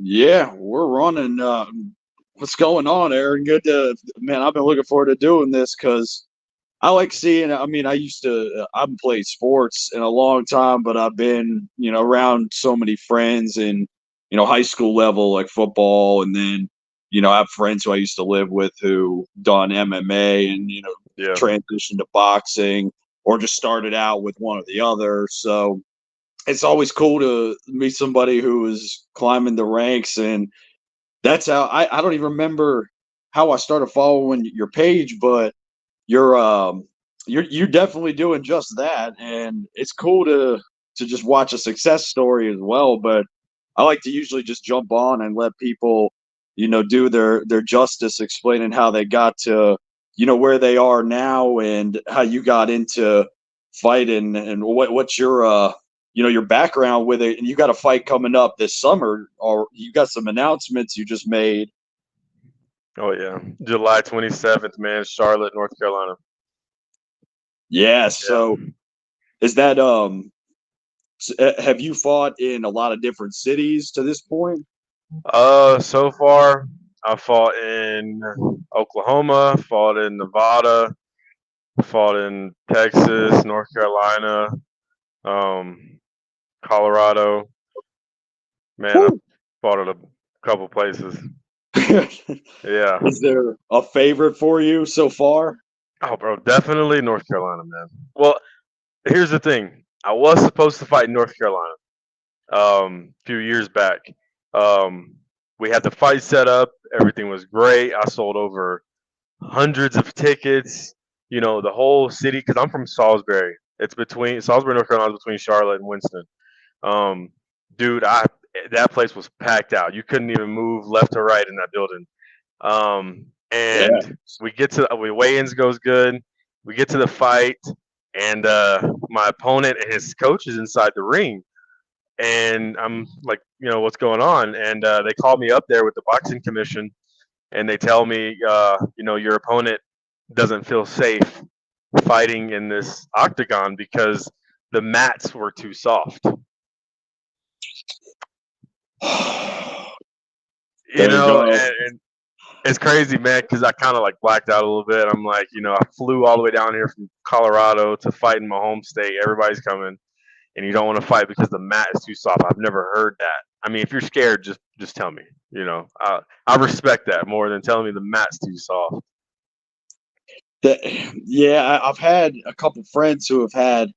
Yeah, we're running. What's going on, Aaron? Man, I've been looking forward to doing this because I like seeing. I mean, I haven't played sports in a long time, but I've been, around so many friends and, high school level, like football. And then, I have friends who I used to live with who done MMA and, Yeah. transitioned to boxing or just started out with one or the other. So, it's always cool to meet somebody who is climbing the ranks, and that's how I don't even remember how I started following your page, but you're um you're definitely doing just that, and it's cool to just watch a success story as well. But I like to usually just jump on and let people, do their justice explaining how they got to, where they are now and how you got into fighting and what's your your background with it. And you got a fight coming up this summer, or you got some announcements you just made. Oh yeah. July 27th, man, Charlotte, North Carolina. Yeah, Yeah. so is that have you fought in a lot of different cities to this point? So far I fought in Oklahoma, fought in Nevada, fought in Texas, North Carolina, um, Colorado. Man, I Whew. fought at a couple places. Yeah. Is there a favorite for you so far? Oh, bro, definitely North Carolina, man. Well, here's the thing. I was supposed to fight in North Carolina a few years back. Um, we had the fight set up. Everything was great. I sold over hundreds of tickets. You know, the whole city, because I'm from Salisbury. It's between Salisbury, North Carolina, is between Charlotte and Winston. Um, dude, I that place was packed out. You couldn't even move left or right in that building. Yeah. And we weigh-ins goes good. We get to the fight, and my opponent and his coach is inside the ring, and I'm like, what's going on? And they call me up there with the boxing commission, and they tell me, your opponent doesn't feel safe fighting in this octagon because the mats were too soft. You There you know, go. and it's crazy, man, because I kind of like blacked out a little bit. I'm like, I flew all the way down here from Colorado to fight in my home state. Everybody's coming, and you don't want to fight because the mat is too soft. I've never heard that. I mean, if you're scared, just tell me. I respect that more than telling me the mat's too soft. That, yeah, I've had a couple friends who have had,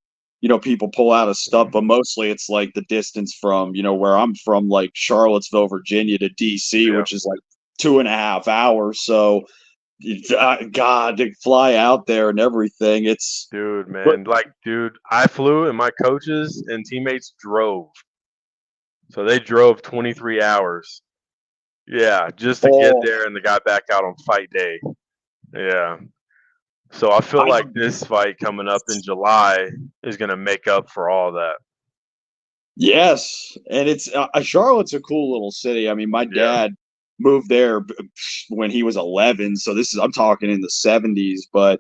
people pull out of stuff, but mostly it's like the distance from, where I'm from, like Charlottesville, Virginia to DC, Yeah, which is like 2.5 hours. So, God, to fly out there and everything, dude, but man, like, dude, I flew and my coaches and teammates drove, so they drove 23 hours. Yeah, just to get oh, there, and they got back out on fight day. Yeah. So I feel I like this fight coming up in July is gonna make up for all that. Yes, and it's Charlotte's a cool little city. I mean, my Yeah. dad moved there when he was 11, so I'm talking in the 70s, but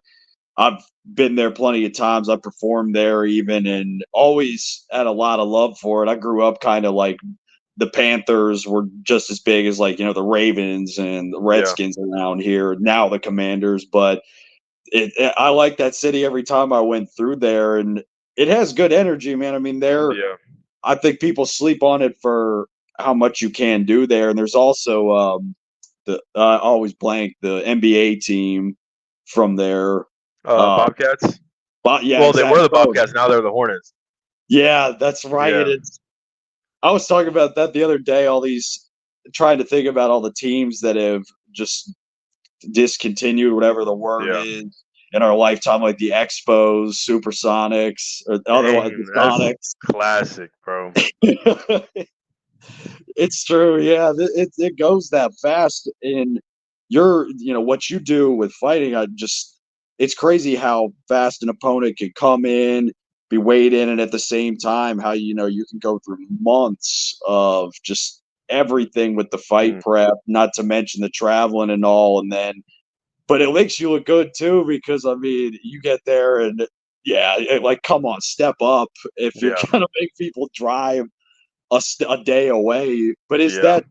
I've been there plenty of times. I performed there even and always had a lot of love for it. I grew up kind of like the Panthers were just as big as, like, the Ravens and the Yeah. Redskins around here, now the Commanders, but I like that city every time I went through there, and it has good energy, man. I mean, Yeah. I think people sleep on it for how much you can do there. And there's also the I always blank the NBA team from there. Uh, Bobcats. but yeah, Well, they were exactly. the Oh, Bobcats. Now they're the Hornets. yeah, that's right. Yeah. I was talking about that the other day. All these trying to think about all the teams that have just discontinued, whatever the word Yeah. is, in our lifetime, like the Expos, Supersonics, or otherwise the Dang, that's Sonics. classic, bro. It's true. Yeah, it goes that fast. And what you do with fighting, it's crazy how fast an opponent can come in, be weighed in, and at the same time, how, you can go through months of just everything with the fight Mm. prep, not to mention the traveling and all. And then, but it makes you look good too, because I mean, you get there and yeah, like, come on, step up if you're Yeah. gonna make people drive. a day away. But is Yeah. that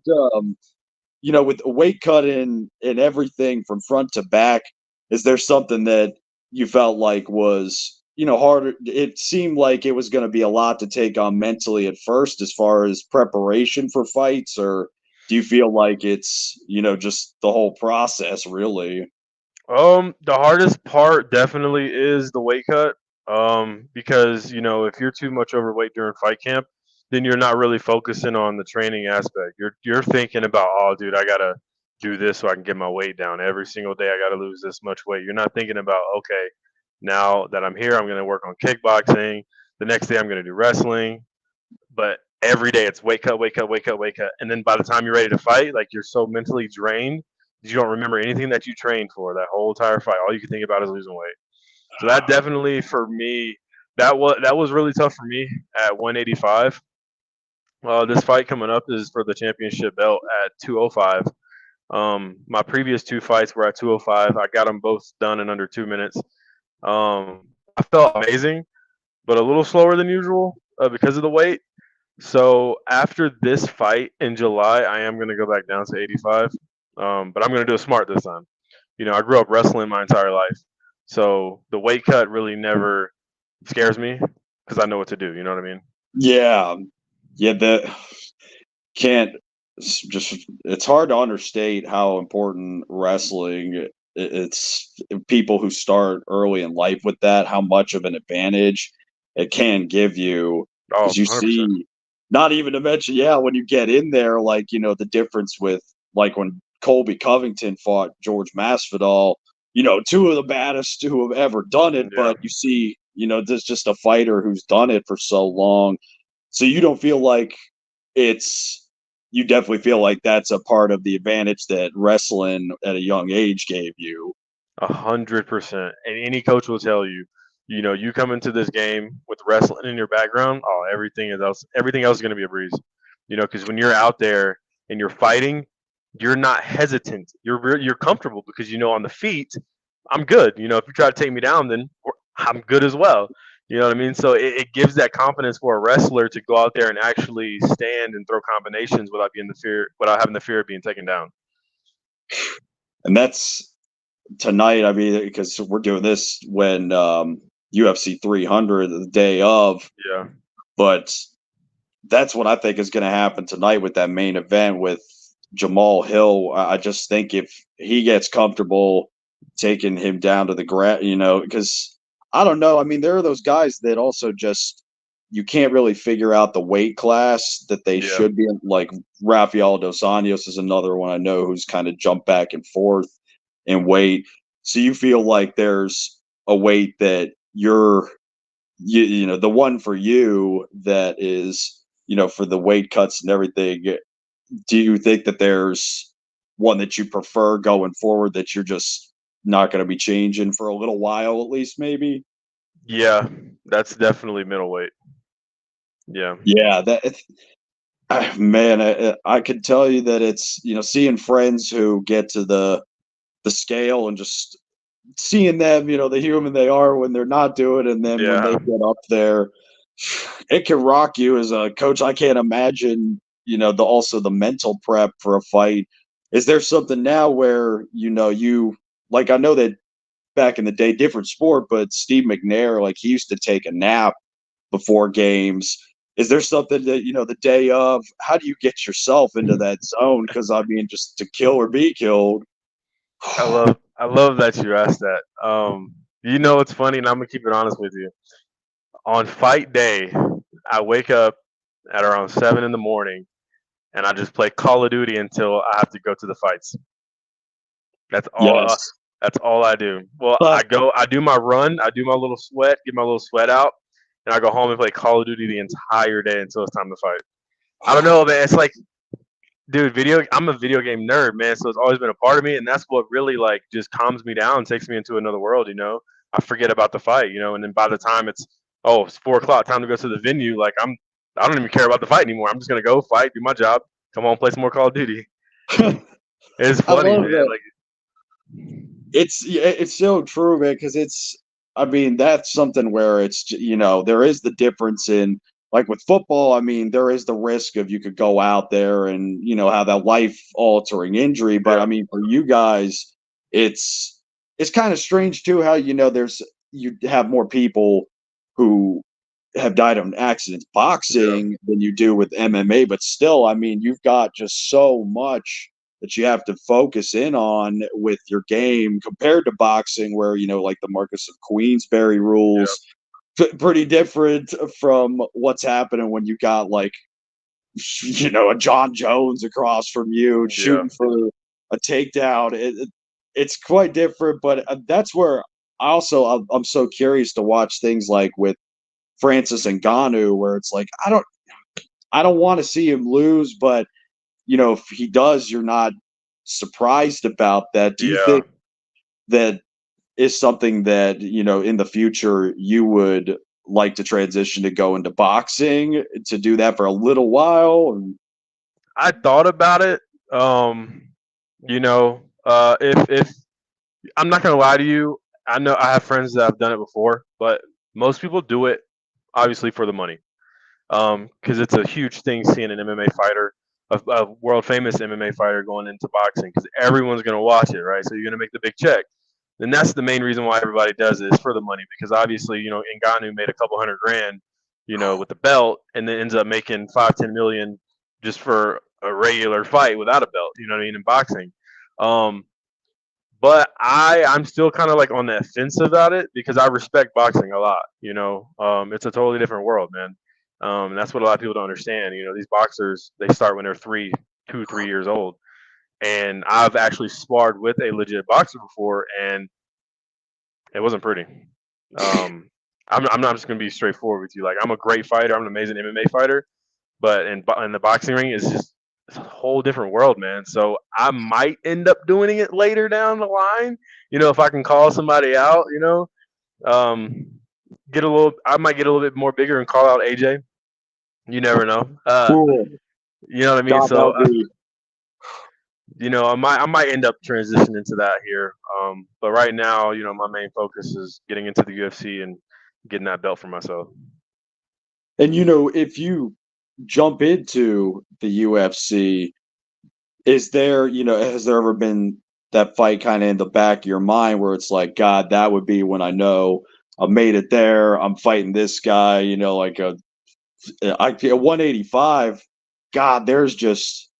with a weight cut and everything from front to back, is there something that you felt like was, harder? It seemed like it was going to be a lot to take on mentally at first as far as preparation for fights, or do you feel like it's, just the whole process really? The hardest part definitely is the weight cut. Because if you're too much overweight during fight camp, then you're not really focusing on the training aspect. You're thinking about, oh, dude, I gotta do this so I can get my weight down every single day. I gotta lose this much weight. You're not thinking about, okay, now that I'm here, I'm gonna work on kickboxing. The next day, I'm gonna do wrestling. But every day it's weight cut, weight cut, weight cut, weight cut, and then by the time you're ready to fight, like you're so mentally drained you don't remember anything that you trained for that whole entire fight. All you can think about is losing weight. So that definitely for me, that was really tough for me at 185. This fight coming up is for the championship belt at 205. My previous two fights were at 205. I got them both done in under 2 minutes. I felt amazing, but a little slower than usual because of the weight. So after this fight in July, I am going to go back down to 85, but I'm going to do it smart this time. I grew up wrestling my entire life, so the weight cut really never scares me because I know what to do. You know what I mean? Yeah, yeah. That can't it's hard to understate how important wrestling. It's people who start early in life with that, how much of an advantage it can give you, Oh, because you 100%. see, not even to mention, yeah, when you get in there, like, the difference with, like, when Colby Covington fought George Masvidal, two of the baddest who have ever done it, Yeah, but you see, there's just a fighter who's done it for so long, so you don't feel like it's you definitely feel like that's a part of the advantage that wrestling at a young age gave you. 100%. And any coach will tell you, you come into this game with wrestling in your background. Oh, everything else is going to be a breeze. Because when you're out there and you're fighting, you're not hesitant. You're comfortable because on the feet, I'm good. If you try to take me down, then I'm good as well. You know what I mean? So it gives that confidence for a wrestler to go out there and actually stand and throw combinations without having the fear of being taken down. And that's tonight. I mean, because we're doing this when UFC 300 the day of, Yeah. but that's what I think is going to happen tonight with that main event with Jamal Hill. I just think if he gets comfortable taking him down to the ground, because I don't know. I mean, there are those guys that also just you can't really figure out the weight class that they Yeah. should be in. Like Rafael dos Anjos is another one I know who's kind of jumped back and forth in weight. So you feel like there's a weight that the one for you that is, for the weight cuts and everything. Do you think that there's one that you prefer going forward that you're just not going to be changing for a little while, at least, maybe? Yeah. That's definitely middleweight. Yeah. Yeah, man, I can tell you that it's, seeing friends who get to the scale and just seeing them, the human they are when they're not doing it, and then when they Yeah. get up there, it can rock you as a coach. I can't imagine, also the mental prep for a fight. Is there something now where, you like, I know that back in the day, different sport, but Steve McNair, like, he used to take a nap before games. Is there something that, the day of, how do you get yourself into that zone? Because I mean, just to kill or be killed. I love that you asked that. It's funny, and I'm gonna keep it honest with you. On fight day, I wake up at around 7 in the morning, and I just play Call of Duty until I have to go to the fights. That's all. Yes. That's all I do. Well, But I do my run, I do my little sweat, get my little sweat out, and I go home and play Call of Duty the entire day until it's time to fight. I don't know, man. It's like, dude, I'm a video game nerd, man. So it's always been a part of me, and that's what really like just calms me down, takes me into another world. I forget about the fight, and then by the time it's 4 o'clock, time to go to the venue. Like I don't even care about the fight anymore. I'm just gonna go fight, do my job, come home, play some more Call of Duty. It's I funny, love man. that. Like, It's so true, man, because I mean, that's something where it's, there is the difference in like with football, I mean, there is the risk of you could go out there and, have that life-altering injury. But Yeah. I mean, for you guys, it's kind of strange too how, you have more people who have died of accidents Yeah. boxing than you do with MMA. But still, I mean, you've got just so much that you have to focus in on with your game compared to boxing, where, like the Marcus of Queensberry Yeah. rules, pretty different from what's happening when you got like a John Jones across from you Yeah. shooting for a takedown. It's quite different, but that's where I'm so curious to watch things like with Francis Ngannou, where it's like I don't want to see him lose, but if he does, you're not surprised about that. Do you Yeah. think that is something that, in the future you would like to transition to go into boxing to do that for a little while? I thought about it. If I'm not gonna lie to you, I know I have friends that have done it before, but most people do it obviously for the money. Because it's a huge thing seeing an MMA fighter, a world famous MMA fighter going into boxing, because everyone's gonna watch it, right? So you're gonna make the big check. And that's the main reason why everybody does it, is for the money. Because obviously, Ngannou made a couple hundred grand, with the belt, and then ends up making 5-10 million just for a regular fight without a belt. You know what I mean, in boxing. Um, but I'm still kind of like on the fence about it because I respect boxing a lot. It's a totally different world, man. And that's what a lot of people don't understand. These boxers, they start when they're 2, 3 years old, and I've actually sparred with a legit boxer before, and it wasn't pretty. Um, I'm not just gonna be straightforward with you. Like, I'm a great fighter. I'm an amazing MMA fighter, but in the boxing ring, it's a whole different world, man. So I might end up doing it later down the line. If I can call somebody out, um, I might get a little bit more bigger and call out AJ. You never know. Cool. You know what I mean? God, that So, would be. I might end up transitioning into that here. But right now, my main focus is getting into the UFC and getting that belt for myself. And if you jump into the UFC, has there ever been that fight kind of in the back of your mind where it's like, God, that would be when I know I made it there. I'm fighting this guy, like a 185. God, there's just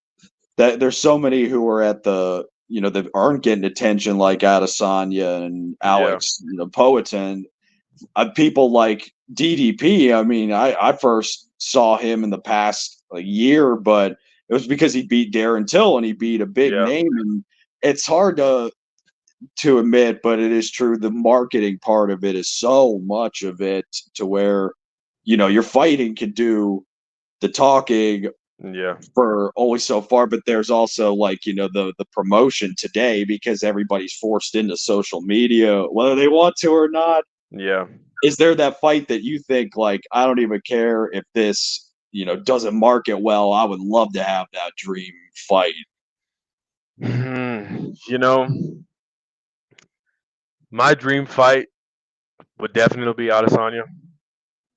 that there's so many who are at the that aren't getting attention, like Adesanya and Yeah, Alex, Poatan. People like DDP. I mean, I first saw him in the past like year, but it was because he beat Darren Till and he beat a big yeah, name. And it's hard to admit, but it is true. The marketing part of it is so much of it to where your fighting can do the talking yeah, for only so far, but there's also like the promotion today because everybody's forced into social media whether they want to or not. yeah. Is there that fight that you think like, I don't even care if this doesn't market well, I would love to have that dream fight? You know, my dream fight would definitely be Adesanya,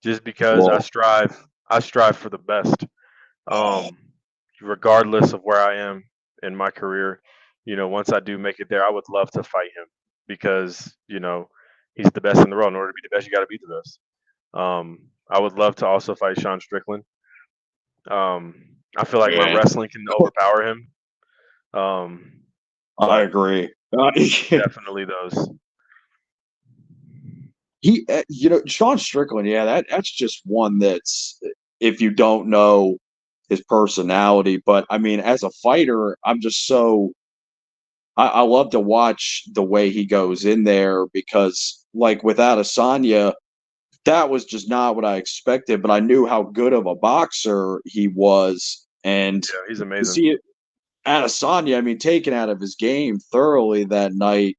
just because I Well, strive. I strive for the best, um, regardless of where I am in my career. Once I do make it there, I would love to fight him because he's the best in the world. In order to be the best, you got to be the best. I would love to also fight Sean Strickland. I feel like my man, wrestling can overpower him. Um, I but agree. definitely those. Sean Strickland, yeah, that's just one that's, if you don't know his personality, but I mean, as a fighter, I'm just so I love to watch the way he goes in there because, like, without Asanya, that was just not what I expected. But I knew how good of a boxer he was, and Yeah, he's to amazing. see it at Asanya, I mean, taken out of his game thoroughly that night.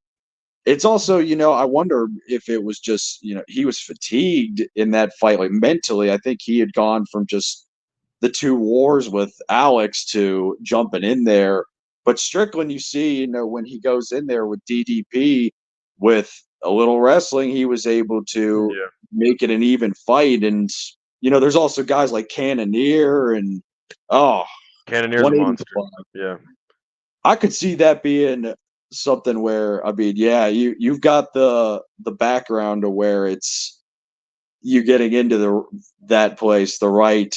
It's also, I wonder if it was just, he was fatigued in that fight, like mentally. I think he had gone from just the two wars with Alex to jumping in there. But Strickland, you see, when he goes in there with DDP with a little wrestling, he was able to Yeah, make it an even fight. And there's also guys like Cannoneer and Cannonier's a monster. 185. Yeah. I could see that being something where, I mean, yeah, you've got the background to where it's you getting into that place, the right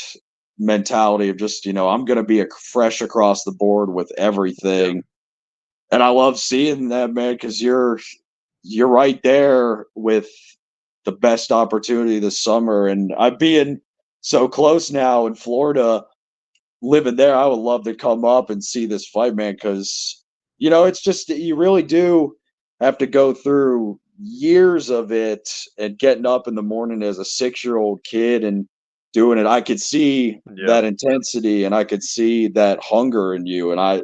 mentality of just, I'm going to be fresh across the board with everything. Yeah. And I love seeing that, man, because you're right there with the best opportunity this summer. And I'm being so close now in Florida, living there. I would love to come up and see this fight, man, because it's just you really do have to go through years of it and getting up in the morning as a 6-year-old kid and doing it. I could see Yeah. that intensity and I could see that hunger in you, and I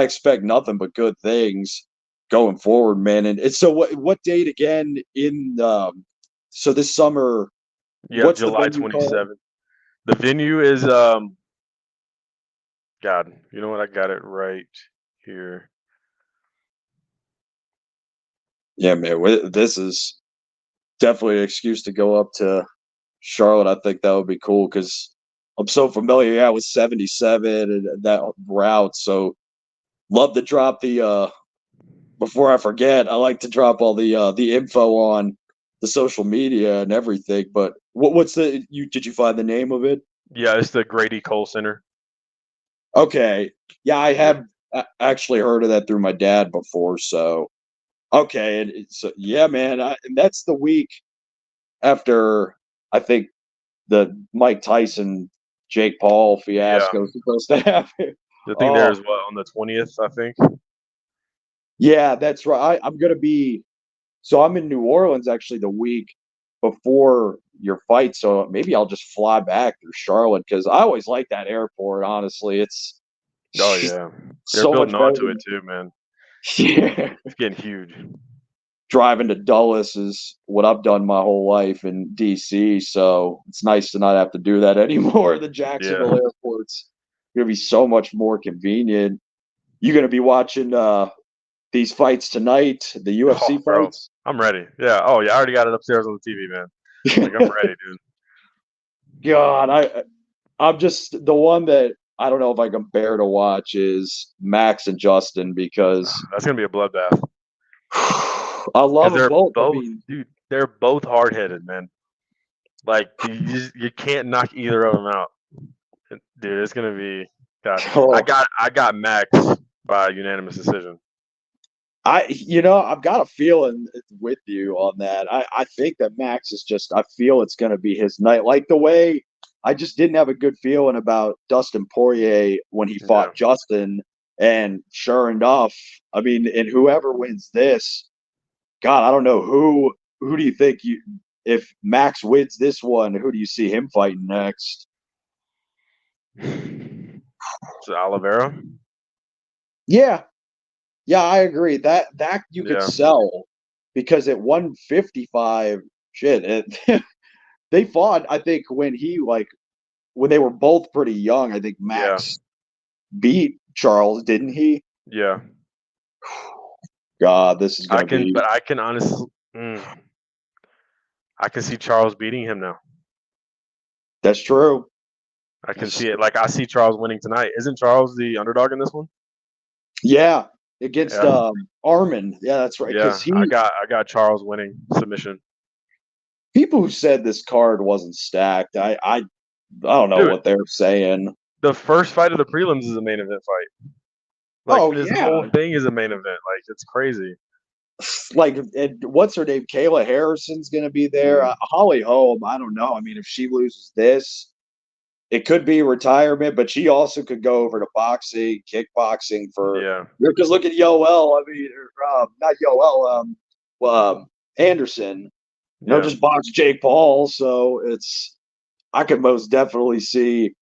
expect nothing but good things going forward, man. And it's so what date again in so this summer? Yeah, What's the July venue called? 27th. The venue is God, you know what? I got it right here. Yeah, man, this is definitely an excuse to go up to Charlotte. I think that would be cool because I'm so familiar, yeah, with 77 and that route. So love to drop the before I forget, I like to drop all the info on the social media and everything. But what's did you find the name of it? Yeah, it's the Grady Cole Center. Okay. Yeah, I Yeah. have actually heard of that through my dad before. So okay, and yeah, man, and that's the week after I think the Mike Tyson Jake Paul Yeah. fiasco is supposed to happen. I think Oh there's what on the 20th, I think. yeah, that's right. I'm gonna be so I'm in New Orleans actually the week before your fight. So maybe I'll just fly back through Charlotte because I always like that airport. Honestly, it's Oh yeah. They're so much building better onto it than too, man. yeah. It's getting huge. Driving to Dulles is what I've done my whole life in DC. So it's nice to not have to do that anymore. The Jacksonville Yeah. airport's gonna be so much more convenient. You gonna be watching these fights tonight, the UFC Oh, bro. fights? I'm ready. Yeah. Oh yeah, I already got it upstairs on the TV, man. Like I'm ready, dude. God, I'm just the one that I don't know if I can bear to watch is Max and Justin because That's gonna be a bloodbath. I love Because them they're both. I both, mean, dude. They're both hard headed, man. Like you can't knock either of them out, dude. It's gonna be God. oh, I got Max by unanimous decision. I've got a feeling with you on that. I think that Max is just. I feel it's going to be his night. Like the way I just didn't have a good feeling about Dustin Poirier when he Yeah. fought Justin, and sure enough, I mean, and whoever wins this, God, I don't know who do you think you if Max wins this one, who do you see him fighting next? So Oliveira. Yeah, yeah, I agree. That you could Yeah. sell because at 155, shit, they fought. I think when they were both pretty young. I think Yeah. Max beat Charles, didn't he? Yeah. God, this is gonna be. I can honestly, I can see Charles beating him now. That's true. I can see it. Like I see Charles winning tonight. Isn't Charles the underdog in this one? Yeah, against Yeah. Armin. Yeah, that's right. Because Yeah. I got Charles winning submission. people who said this card wasn't stacked, I don't know Dude, what they're saying. the first fight of the prelims is a main event fight. Like Oh this yeah, whole thing is a main event. Like it's crazy. like and what's her name? Kayla Harrison's gonna be there. Holly Holm, I don't know. I mean, if she loses this, it could be retirement, but she also could go over to boxing, kickboxing for Yeah. because look at Yoel. I mean, not Yoel. Anderson. Yeah. Just box Jake Paul. So I could most definitely see.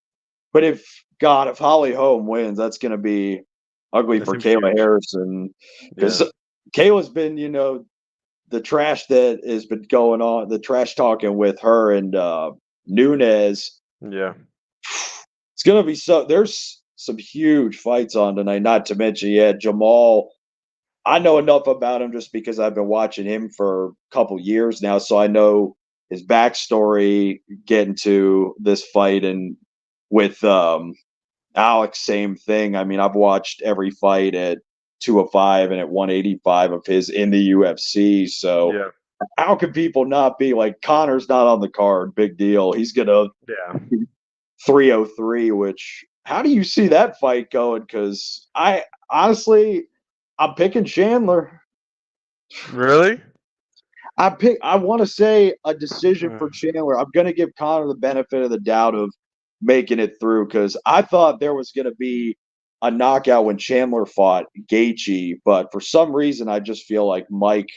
But if Holly Holm wins, that's going to be ugly That's for gonna be Kayla huge. Harrison because Yeah. Kayla's been, the trash that has been going on, the trash talking with her and Nunez. Yeah. It's going to be there's some huge fights on tonight, not to mention, yeah, Jamal. I know enough about him just because I've been watching him for a couple years now. So I know his backstory, getting to this fight, and with Alex, same thing. I mean, I've watched every fight at 205 and at 185 of his in the UFC. So Yeah. how can people not be like, Connor's not on the card? Big deal. He's gonna Yeah. 303. Which, how do you see that fight going? Because I honestly, I'm picking Chandler. Really? I want to say a decision for Chandler. I'm going to give Connor the benefit of the doubt of making it through, because I thought there was going to be a knockout when Chandler fought Gaethje, but for some reason I just feel like Mike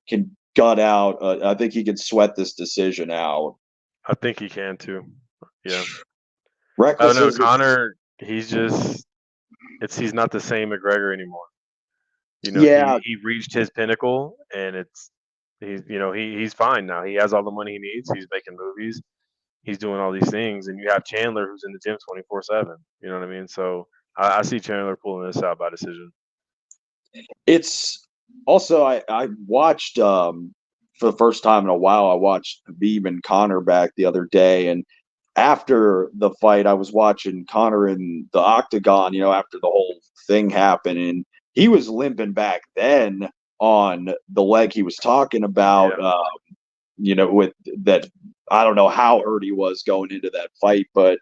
can gut out. I think he can sweat this decision out. I think he can too. Yeah. I don't Reckless know. is Connor, he's not the same McGregor anymore. You know, yeah. he reached his pinnacle, and he's fine now. He has all the money he needs. He's making movies. He's doing all these things, and you have Chandler who's in the gym 24/7. You know what I mean? So I see Chandler pulling this out by decision. It's also I watched for the first time in a while. I watched Khabib and Connor back the other day, and after the fight, I was watching Connor in the octagon. You know, after the whole thing happened, and he was limping back then on the leg he was talking about. Yeah. You know, with that, I don't know how hurt he was going into that fight, but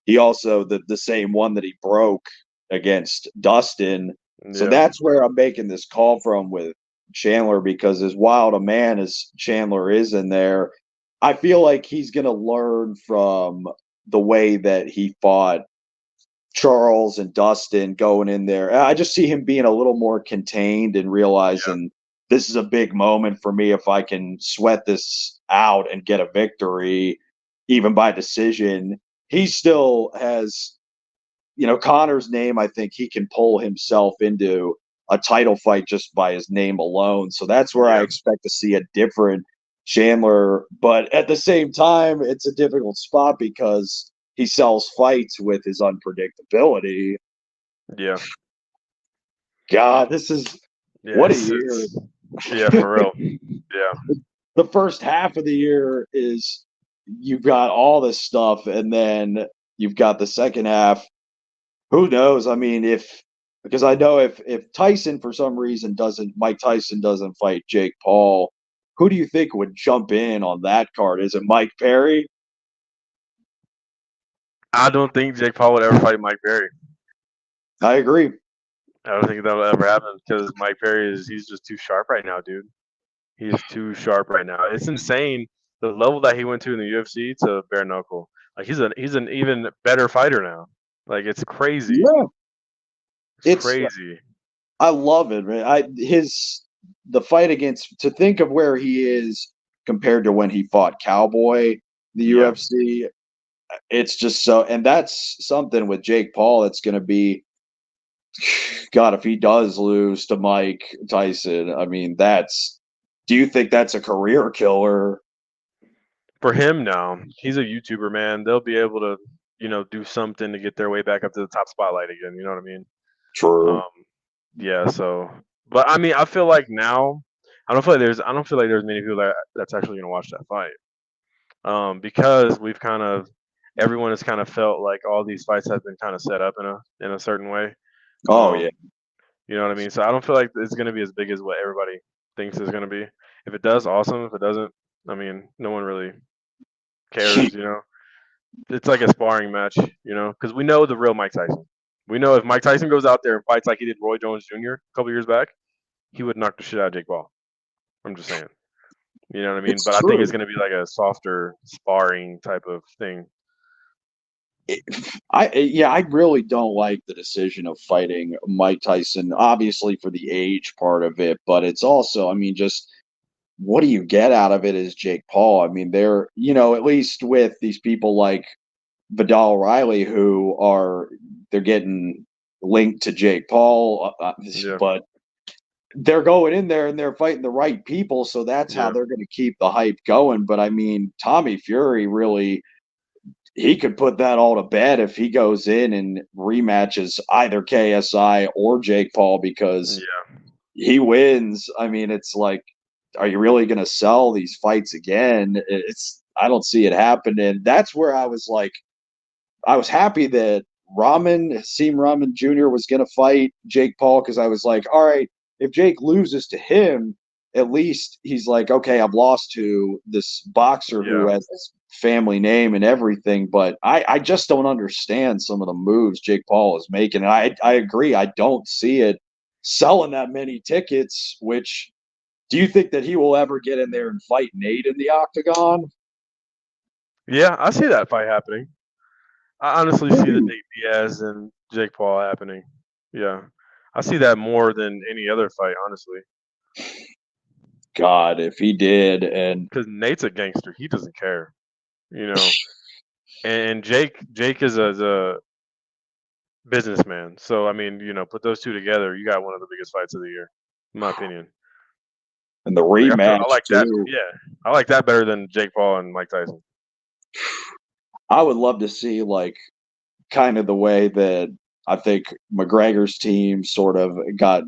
he also the same one that he broke against Dustin. So Yeah. that's where I'm making this call from with Chandler, because as wild a man as Chandler is in there, I feel like he's going to learn from the way that he fought Charles and Dustin going in there. I just see him being a little more contained and Yeah. realizing this is a big moment for me if I can sweat this out and get a victory, even by decision. He still has, Connor's name. I think he can pull himself into a title fight just by his name alone. So that's where I Yeah. expect to see a different Chandler. But at the same time, it's a difficult spot because he sells fights with his unpredictability. Yeah. God, this is what a Yes. year. Yeah, for real. Yeah. The first half of the year is you've got all this stuff, and then you've got the second half. Who knows? I mean, because I know if Tyson for some reason doesn't Mike Tyson doesn't fight Jake Paul, who do you think would jump in on that card? Is it Mike Perry? I don't think Jake Paul would ever fight Mike Perry. I agree. I don't think that'll ever happen because Mike Perry he's just too sharp right now, dude. He is too sharp right now. It's insane the level that he went to in the UFC to bare knuckle. Like he's an even better fighter now. Like it's crazy. Yeah, It's it's crazy. I love it, man. The fight against, to think of where he is compared to when he fought Cowboy, the Yeah. UFC. It's just so, and that's something with Jake Paul that's going to be, God, if he does lose to Mike Tyson, I mean, do you think that's a career killer? For him now, he's a YouTuber, man. They'll be able to, do something to get their way back up to the top spotlight again. You know what I mean? True. Um, yeah. So, but I mean, I feel like now, I don't feel like there's many people that's actually gonna watch that fight. Because everyone has kind of felt like all these fights have been kind of set up in a certain way. Oh, Um, yeah. you know what I mean? So I don't feel like it's gonna be as big as what everybody thinks it's gonna be. If it does, awesome. If it doesn't, I mean, no one really cares. It's like a sparring match. Because we know the real Mike Tyson. We know if Mike Tyson goes out there and fights like he did Roy Jones Jr. a couple years back, he would knock the shit out of Jake Paul. I'm just saying. You know what I mean? It's But I think true. it's gonna be like a softer sparring type of thing. I really don't like the decision of fighting Mike Tyson, obviously for the age part of it, but it's also, I mean, just what do you get out of it as Jake Paul? I mean, at least with these people like Vidal Riley they're getting linked to Jake Paul, Yeah. but they're going in there and they're fighting the right people, so that's how Yeah. they're going to keep the hype going. But I mean, Tommy Fury really, he could put that all to bed if he goes in and rematches either KSI or Jake Paul, because Yeah. he wins. I mean, it's like are you really going to sell these fights again? I don't see it happening. That's where I was like, I was happy that Seam Rahman Jr. was going to fight Jake Paul because I was like, all right, if Jake loses to him, at least he's like, okay, I've lost to this boxer who has this family name and everything. But I just don't understand some of the moves Jake Paul is making. And I agree. I don't see it selling that many tickets, which do you think that he will ever get in there and fight Nate in the octagon? Yeah, I see that fight happening. I honestly see the Nate Diaz and Jake Paul happening. Yeah, I see that more than any other fight, honestly. God, if he did, and Because Nate's a gangster, he doesn't care, you know. And Jake is a businessman. So I mean, put those two together, you got one of the biggest fights of the year, in my opinion. the Like I rematch like that. too. Yeah, I like that better than Jake Paul and Mike Tyson. I would love to see like kind of the way that I think McGregor's team sort of got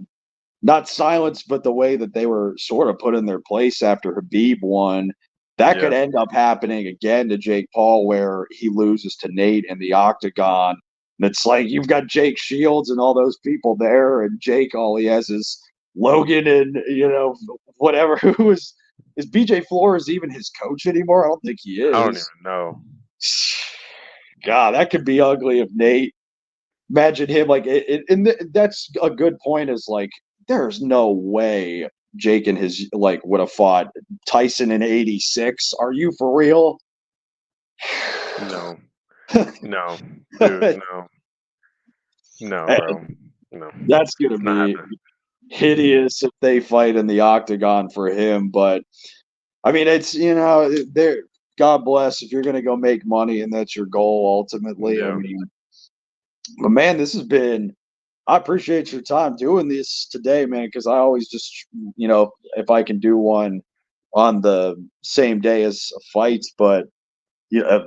not silenced, but the way that they were sort of put in their place after Habib won. That could Yeah, end up happening again to Jake Paul, where he loses to Nate in the octagon. And it's like you've got Jake Shields and all those people there, and Jake, all he has is Logan and, whatever. Is BJ Flores even his coach anymore? I don't think he I don't even is. know. God, that could be ugly if Nate. Imagine him like that's a good point. Is like there's no way Jake and his like would have fought Tyson in '86. Are you for real? No, no, dude, no, bro, no, That's gonna it's not be happening. hideous if they fight in the octagon for him. But I mean, it's there. God bless if you're gonna go make money and that's your goal ultimately. I Yeah, mean, but man, this has been. I appreciate your time doing this today, man, because I always just, if I can do one on the same day as fights, but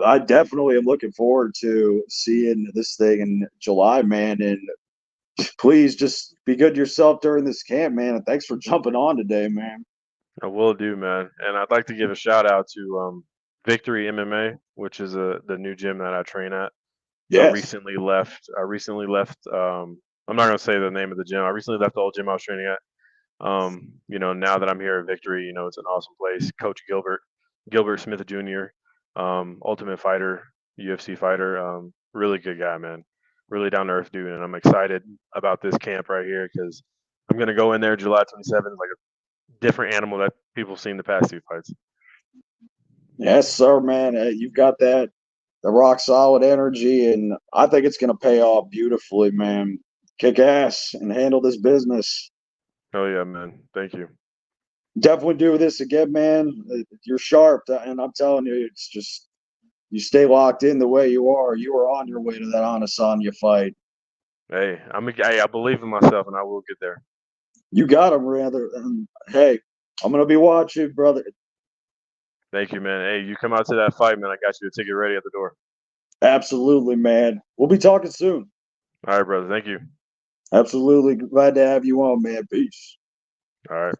I definitely am looking forward to seeing this thing in July, man. And please just be good to yourself during this camp, man. And thanks for jumping on today, man. I will do, man. And I'd like to give a shout out to Victory MMA, which is the new gym that I train at. I Yes. recently left. I'm not gonna say the name of the gym. I recently left the old gym I was training at. Now that I'm here at Victory, it's an awesome place. Coach Gilbert Smith Jr., Ultimate Fighter, UFC fighter, really good guy, man. Really down to earth dude, and I'm excited about this camp right here because I'm gonna go in there July 27th, like a different animal that people have seen the past two fights. Yes, sir, man. You've got the rock solid energy, and I think it's going to pay off beautifully, man. Kick ass and handle this business. Oh yeah, man. Thank you. Definitely do this again, man. You're sharp, and I'm telling you, it's just you stay locked in the way you are. You are on your way to that Adesanya fight. Hey, I believe in myself, and I will get there. You got him, rather. And hey, I'm gonna be watching, brother. Thank you, man. Hey, you come out to that fight, man. I got you a ticket ready at the door. Absolutely, man. We'll be talking soon. All right, brother. Thank you. Absolutely glad to have you on, man. Peace. All right.